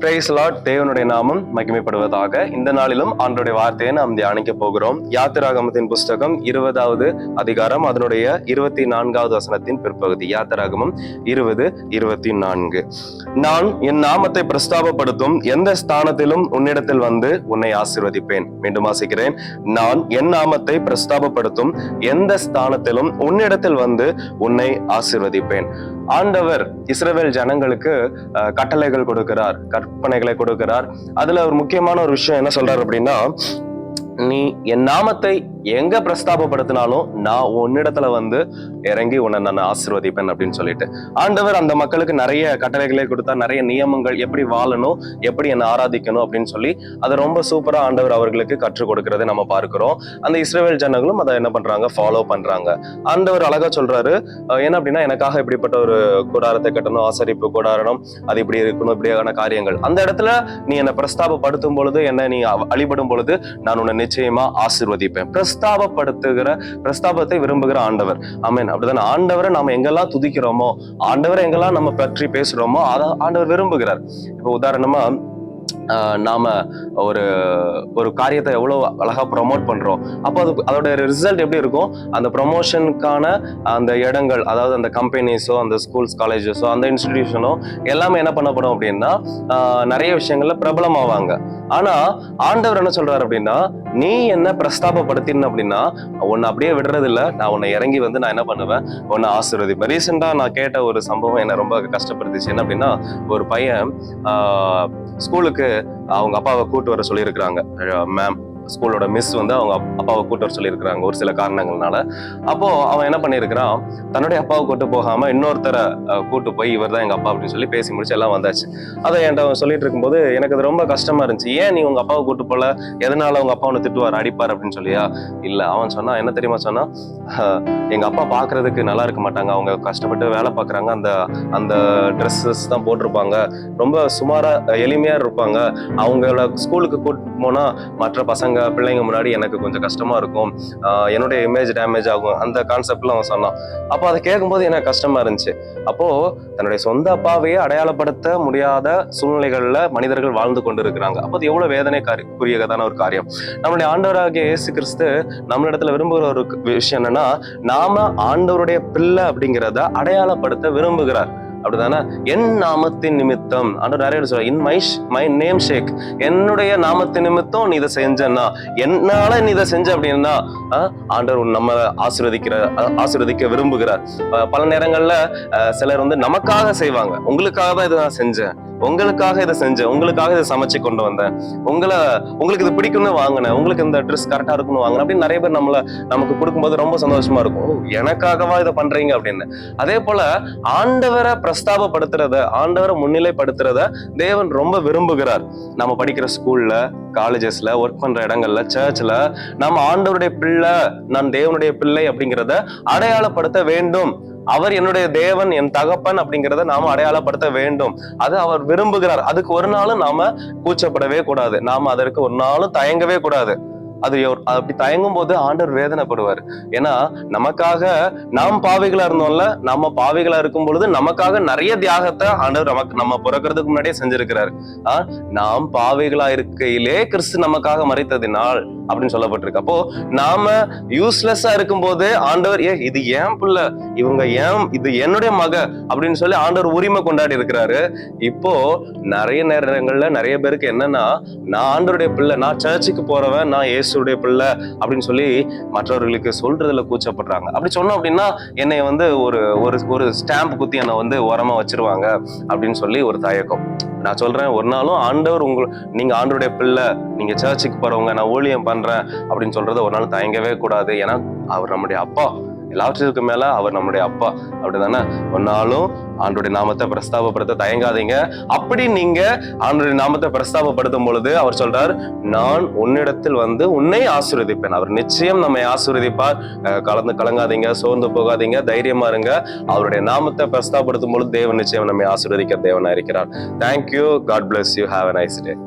Price Lord. தேவனுடைய நாமம் மகிமைப்படுவதாக. இந்த நாளிலும் ஆண்டவருடைய வார்த்தையை நாம் தியானிக்க போகிறோம். யாத்திராகமத்தின் புஸ்தகம் 20வது அதிகாரம் அதனுடைய 24வது வசனத்தின் பிற்பகுதி. யாத்திராகமம் 20:24. நான் என் நாமத்தை பிரஸ்தாபப்படுத்தும் எந்த ஸ்தானத்திலும் உன்னிடத்தில் வந்து உன்னை ஆசீர்வதிப்பேன். மீண்டும் வாசிக்கிறேன். நான் என் நாமத்தை பிரஸ்தாபப்படுத்தும் எந்த ஸ்தானத்திலும் உன்னிடத்தில் வந்து உன்னை ஆசீர்வதிப்பேன். ஆண்டவர் இஸ்ரவேல் ஜனங்களுக்கு கட்டளைகள் கொடுக்கிறார், கற்பனைகளை கொடுக்கிறார். அதுல ஒரு முக்கியமான ஒரு விஷயம் என்ன சொல்றாரு அப்படின்னா, நீ என் நாமத்தை எங்க பிரஸ்தாபப்படுத்தினாலும் நான் உன்னிடத்துல வந்து இறங்கி உன்னை நான் ஆசீர்வதிப்பேன் அப்படின்னு சொல்லிட்டு ஆண்டவர் அந்த மக்களுக்கு நிறைய கட்டளைகளை கொடுத்தா, நிறைய நியமங்கள், எப்படி வாழணும், எப்படி என்னை ஆராதிக்கணும் அப்படின்னு சொல்லி அதை ரொம்ப சூப்பரா ஆண்டவர் அவர்களுக்கு கற்றுக் கொடுக்கறதை நம்ம பார்க்கிறோம். அந்த இஸ்ரவேல் ஜனங்களும் அதை என்ன பண்றாங்க, ஃபாலோ பண்றாங்க. ஆண்டவர் அழகா சொல்றாரு, என்ன அப்படின்னா, எனக்காக இப்படிப்பட்ட ஒரு கூடாரத்தை கட்டணும், ஆசரிப்பு கூடாரம், அது இப்படி இருக்கணும், இப்படியான காரியங்கள். அந்த இடத்துல நீ என்னை பிரஸ்தாபப்படுத்தும் பொழுது, என்னை நீ வழிபடும் பொழுது நான் உன்னை நிச்சயமா ஆசீர்வதிப்பேன். பிரஸ்தாபத்தை விரும்புகிற ஆண்டவர். ஆமென். அப்படிதான் ஆண்டவரை நாம எங்கெல்லாம் துதிக்கிறோமோ, ஆண்டவரை எங்கெல்லாம் நம்ம பற்றி பேசுறோமோ அதை ஆண்டவர் விரும்புகிறார். இப்போ உதாரணமா நாம ஒரு காரியத்தை எவ்வளவு அழகா ப்ரொமோட் பண்றோம், அப்போ அதோட ரிசல்ட் எப்படி இருக்கும்? அந்த ப்ரொமோஷனுக்கான அந்த இடங்கள், அதாவது அந்த கம்பெனிஸோ, அந்த ஸ்கூல்ஸ், காலேஜஸோ, அந்த இன்ஸ்டிடியூஷனோ எல்லாமே என்ன பண்ணப்படும் அப்படின்னா நிறைய விஷயங்கள்ல பிரபலமாவாங்க. ஆனா ஆண்டவர் என்ன சொல்றாரு அப்படின்னா, நீ என்ன பிரஸ்தாபப்படுத்தின அப்படின்னா உன்னை அப்படியே விடுறது இல்ல, நான் உன்னை இறங்கி வந்து நான் என்ன பண்ணுவேன், உன்னை ஆசீர்வதிப்பேன். ரீசெண்டா நான் கேட்ட ஒரு சம்பவம் என்ன ரொம்ப கஷ்டப்படுத்துச்சு. என்ன அப்படின்னா, ஒரு பையன் ஸ்கூலுக்கு அவங்க அப்பாவை கூட்டு வர சொல்லியிருக்கிறாங்க. மேம், ஸ்கூலோட மிஸ் வந்து அவங்க அப்பாவை கூட்டு வர சொல்லியிருக்கிறாங்க ஒரு சில காரணங்கள்னால. அப்போ அவன் என்ன பண்ணியிருக்கிறான், தன்னுடைய அப்பாவை கூட்டு போகாம இன்னொருத்தரை கூட்டு போய் இவர் தான் எங்க அப்பா அப்படின்னு சொல்லி பேசி முடிச்சு எல்லாம் வந்தாச்சு. அதை என்கிட்ட அவன் சொல்லிட்டு இருக்கும்போது எனக்கு அது ரொம்ப கஷ்டமா இருந்துச்சு. ஏன் நீ உங்க அப்பாவை கூட்டு போல, எதனால உங்க அப்பா அவனை திட்டுவார், அடிப்பார் அப்படின்னு சொல்லியா? இல்ல, அவன் சொன்னா என்ன தெரியுமா சொன்னா, எங்க அப்பா பாக்குறதுக்கு நல்லா இருக்க மாட்டாங்க, அவங்க கஷ்டப்பட்டு வேலை பாக்குறாங்க, அந்த ட்ரெஸ்ஸஸ் தான் போட்டிருப்பாங்க, ரொம்ப சுமாரா எளிமையா இருப்பாங்க, அவங்கள ஸ்கூலுக்கு கூட்டு போனா மற்ற பசங்க பிள்ளைங்க முன்னாடி எனக்கு கொஞ்சம் கஷ்டமா இருக்கும், என்னுடைய இமேஜ் டேமேஜ் ஆகும், அந்த கான்செப்ட்ல அவன் சொன்னான். அப்போ அதை கேட்கும்போது எனக்கு கஷ்டமா இருந்துச்சு. அப்போ தன்னுடைய சொந்த அப்பாவையே அடையாளப்படுத்த முடியாத சூழ்நிலைகள்ல மனிதர்கள் வாழ்ந்து கொண்டு இருக்கிறாங்க. அப்போ அது எவ்வளவு வேதனைக்குரியதான ஒரு காரியம். நம்மளுடைய ஆண்டவராகிய இயேசு கிறிஸ்து நம்மளிடத்துல விரும்புகிற ஒரு விஷயம் என்னன்னா, நாம ஆண்டவருடைய பிள்ளை அப்படிங்கிறத அடையாளப்படுத்த விரும்புகிறார். அப்படிதானே? என் நாமத்தின் நிமித்தம் ஆண்டவர் நிறைய சொல்ற, இன் மை நேம் ஷேக், என்னுடைய நாமத்தின் நிமித்தம் நீ இதை செஞ்சன்னா, என்னால நீ இதை செஞ்ச அப்படின்னா ஆண்டவர் நம்ம ஆசீர்வதிக்க விரும்புகிறார். பல நேரங்கள்ல சிலர் வந்து நமக்காக செய்வாங்க, உங்களுக்காக தான் இதை நான் செஞ்சேன், உங்களுக்காக இதை செஞ்சேன், உங்களுக்காக இதை சமைச்சு கொண்டு வந்தேன், உங்களுக்கு இது பிடிக்கும்னு வாங்கினேன், உங்களுக்கு இந்த ட்ரெஸ் கரெக்டா இருக்குன்னு வாங்கினேன் அப்படின்னு நிறைய பேர் நமக்கு கொடுக்கும்போது ரொம்ப சந்தோஷமா இருக்கும். எனக்காகவா இதை பண்றீங்க அப்படின்னு. அதே போல ஆண்டவரை பிரஸ்தாபப்படுத்துறத, ஆண்டவரை முன்னிலைப்படுத்துறத தேவன் ரொம்ப விரும்புகிறார். நம்ம படிக்கிற ஸ்கூல்ல, காலேஜஸ்ல, ஒர்க் பண்ற இடங்கள்ல, சர்ச்ல நம்ம ஆண்டவருடைய பிள்ளை, நான் தேவனுடைய பிள்ளை அப்படிங்கிறத அடையாளப்படுத்த வேண்டும். அவர் என்னுடைய தேவன், என் தகப்பன் அப்படிங்கிறத நாம அடையாளப்படுத்த வேண்டும். அது அவர் விரும்புகிறார். அதுக்கு ஒரு நாளும் நாம கூச்சப்படவே கூடாது, நாம அதற்கு ஒரு நாளும் தயங்கவே கூடாது. அப்படி தயங்கும் போது ஆண்டவர் வேதனைப்படுவார். ஏன்னா நமக்காக, நாம் பாவிகளா இருந்தோம்ல, நம்ம பாவிகளா இருக்கும் பொழுது நமக்காக நிறைய தியாகத்தை ஆண்டவர் நம்ம பிறக்கிறதுக்கு முன்னாடியே செஞ்சிருக்கிறாரு. நாம் பாவிகளா இருக்கையிலே கிறிஸ்து நமக்காக மரித்ததினால் அப்படின்னு சொல்லப்பட்டிருக்கு. அப்போ நாம யூஸ்லெஸ்ஸா இருக்கும் போது ஆண்டவர், இது ஏன் பிள்ளை, இது என்னுடைய மக அப்படின்னு சொல்லி ஆண்டவர் உரிமை கொண்டாடி இருக்கிறாரு. இப்போ நிறைய நேரங்கள்ல நிறைய பேருக்கு என்னன்னா, நான் ஆண்டவருடைய பிள்ளை, நான் சர்ச்சுக்கு போறவன், நான் இயேசுடைய பிள்ளை அப்படின்னு சொல்லி மற்றவர்களுக்கு சொல்றதுல கூச்சப்படுறாங்க. அப்படி சொன்னோம் அப்படின்னா என்னை வந்து ஒரு ஸ்டாம்ப் குத்தி என்னை வந்து ஓரமா வச்சிருவாங்க அப்படின்னு சொல்லி ஒரு தயக்கம். நான் சொல்றேன், ஒரு நாளும் ஆண்டவர் நீங்க ஆண்டவருடைய பிள்ளை, நீங்க சர்ச்சுக்கு போறவங்க, நான் ஊழியம் பண்றேன் அப்படின்னு சொல்றத ஒரு நாள் தயங்கவே கூடாது. ஏன்னா அவர் நம்முடைய அப்பா, எல்லாவற்றுக்கு மேல அவர் நம்முடைய அப்பா. அப்படிதானே? ஒரு நாளும் ஆண்டவருடைய நாமத்தை பிரஸ்தாபப்படுத்த தயங்காதீங்க. அப்படி நீங்க ஆண்டவருடைய நாமத்தை பிரஸ்தாபப்படுத்தும் பொழுது அவர் சொல்றார், நான் உன்னிடத்தில் வந்து உன்னை ஆசீர்வதிப்பேன். அவர் நிச்சயம் நம்மை ஆசீர்வதிப்பார். கலங்காதீங்க, சோர்ந்து போகாதீங்க, தைரியமா இருங்க. அவருடைய நாமத்தை பிரஸ்தாபப்படுத்தும் பொழுது தேவன் நிச்சயம் நம்மை ஆசீர்வதிக்க தேவனா இருக்கிறார். Thank you. God bless you. Have a nice day.